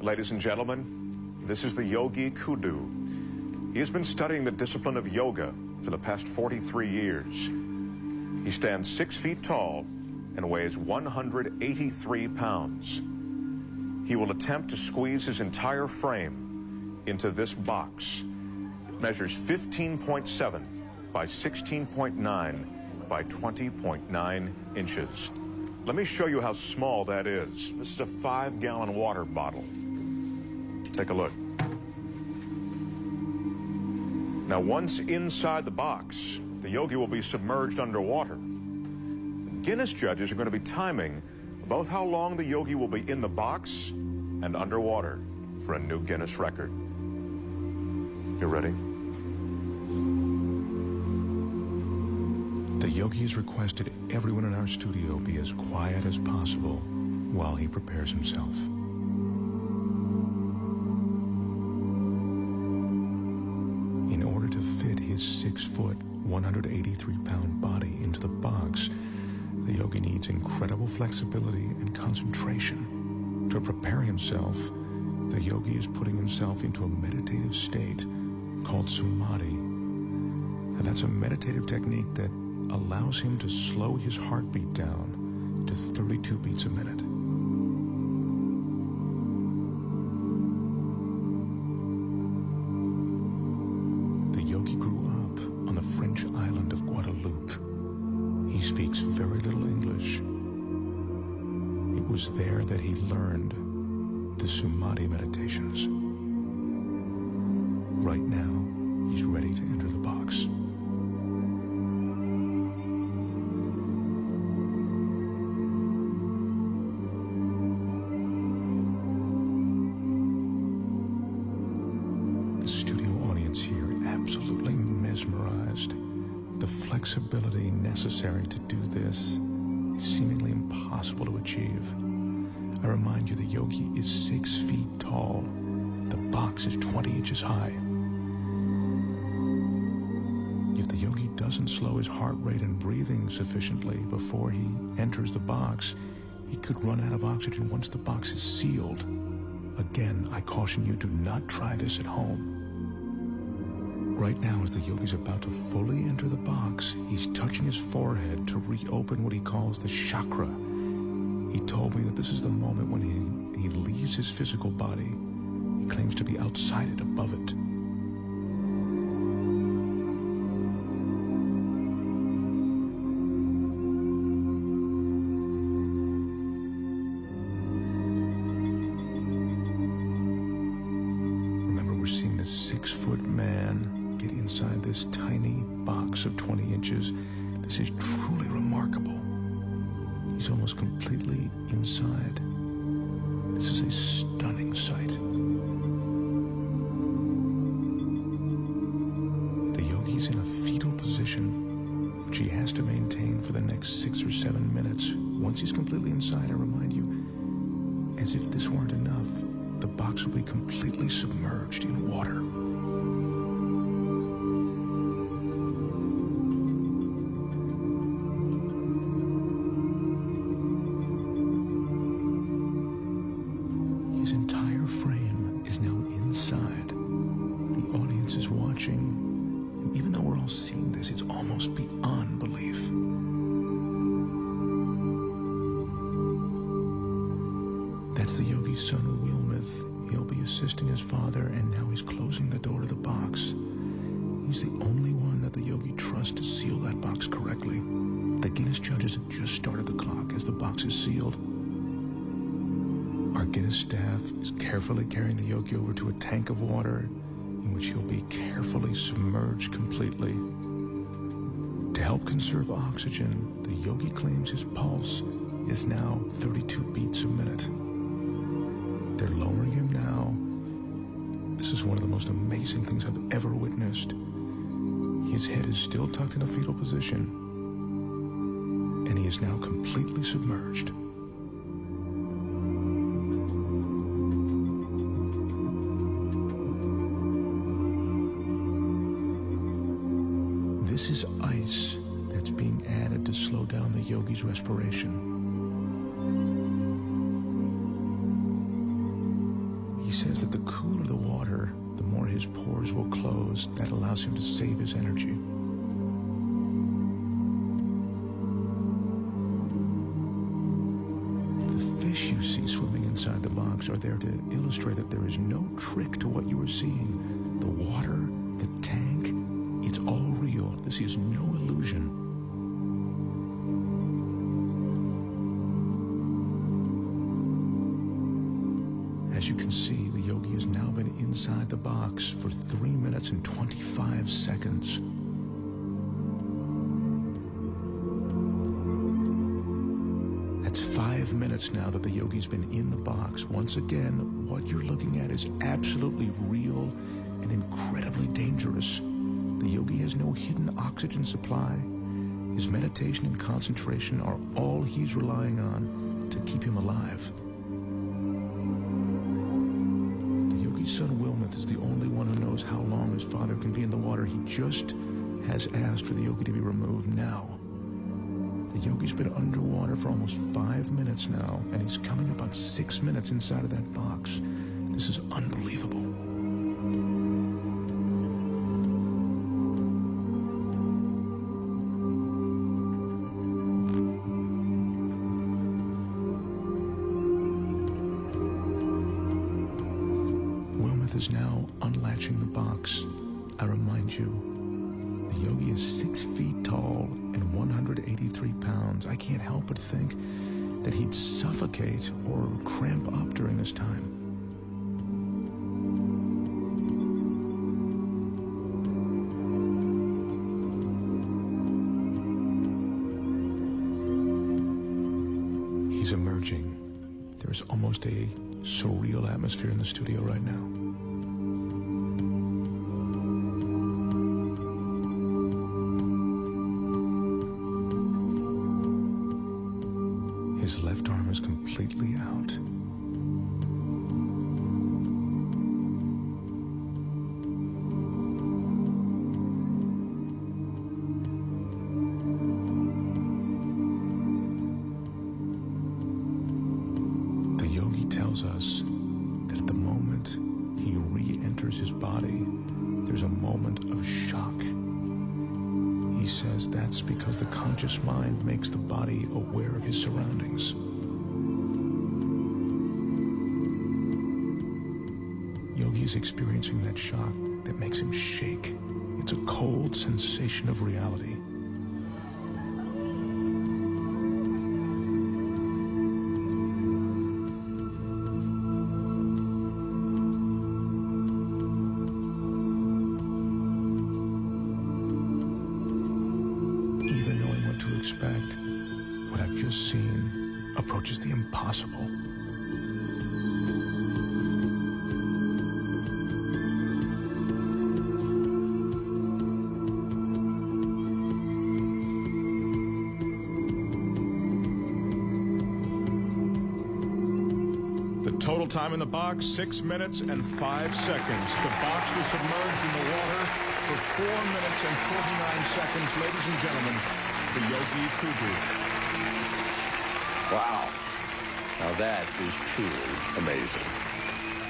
Ladies and gentlemen, this is the Yogi Kudu. He has been studying the discipline of yoga for the past 43 years. He stands 6 feet tall and weighs 183 pounds. He will attempt to squeeze his entire frame into this box. It measures 15.7 by 16.9 by 20.9 inches. Let me show you how small that is. This is a 5-gallon water bottle. Take a look. Now, once inside the box, the yogi will be submerged underwater. The Guinness judges are going to be timing both how long the yogi will be in the box and underwater for a new Guinness record. You ready? The yogi has requested everyone in our studio be as quiet as possible while he prepares himself. In order to fit his 6-foot, 183-pound body into the box, the yogi needs incredible flexibility and concentration. To prepare himself, the yogi is putting himself into a meditative state called samadhi. And that's a meditative technique that allows him to slow his heartbeat down to 32 beats a minute. The yogi grew up on the French island of Guadeloupe. He speaks very little English. It was there that he learned the Samadhi meditations. Right now, he's ready to enter the box. Absolutely mesmerized. The flexibility necessary to do this is seemingly impossible to achieve. I remind you, the yogi is 6 feet tall. The box is 20 inches high. If the yogi doesn't slow his heart rate and breathing sufficiently before he enters the box, he could run out of oxygen once the box is sealed. Again, I caution you, do not try this at home. Right now, as the yogi's about to fully enter the box, he's touching his forehead to reopen what he calls the chakra. He told me that this is the moment when he leaves his physical body. He claims to be outside it, above it. Remember, we're seeing this 6-foot man get inside this tiny box of 20 inches. This is truly remarkable. He's almost completely inside. This is a stunning sight. The yogi's in a fetal position, which he has to maintain for the next 6 or 7 minutes. Once he's completely inside, I remind you, as if this weren't enough, the box will be completely submerged in water. His entire frame is now inside. The audience is watching, and even though we're all seeing this, it's almost beyond belief. That's the yogi's son, Wilmeth. He'll be assisting his father, and now he's closing the door to the box. He's the only one that the yogi trusts to seal that box correctly. The Guinness judges have just started the clock as the box is sealed. Our Guinness staff is carefully carrying the yogi over to a tank of water in which he'll be carefully submerged completely. To help conserve oxygen, the yogi claims his pulse is now 32 beats a minute. They're lowering him now. This is one of the most amazing things I've ever witnessed. His head is still tucked in a fetal position, and he is now completely submerged. This is ice that's being added to slow down the yogi's respiration. He says that the cooler the water, the more his pores will close. That allows him to save his energy. The fish you see swimming inside the box are there to illustrate that there is no trick to what you are seeing. The water, the tank, it's all real. This is no illusion. As you can see, the yogi has now been inside the box for 3 minutes and 25 seconds. That's 5 minutes now that the yogi's been in the box. Once again, what you're looking at is absolutely real and incredibly dangerous. The yogi has no hidden oxygen supply. His meditation and concentration are all he's relying on to keep him alive. Son Wilmoth is the only one who knows how long his father can be in the water. He just has asked for the yogi to be removed now. The yogi's been underwater for almost 5 minutes now, and he's coming up on 6 minutes inside of that box. This is unbelievable. Is now unlatching the box. I remind you, the yogi is 6 feet tall and 183 pounds. I can't help but think that he'd suffocate or cramp up during this time. He's emerging. There's almost a surreal atmosphere in the studio right now. His left arm is completely out. The yogi tells us that at the moment he re-enters his body, there's a moment of shock. He says that's because the conscious mind makes the body aware of his surroundings. Yogi is experiencing that shock that makes him shake. It's a cold sensation of reality. Expect, what I've just seen approaches the impossible. The total time in the box, 6 minutes and 5 seconds. The box was submerged in the water for 4 minutes and 49 seconds. Ladies and gentlemen, the Yogi Kudu. Wow. Now that is truly amazing.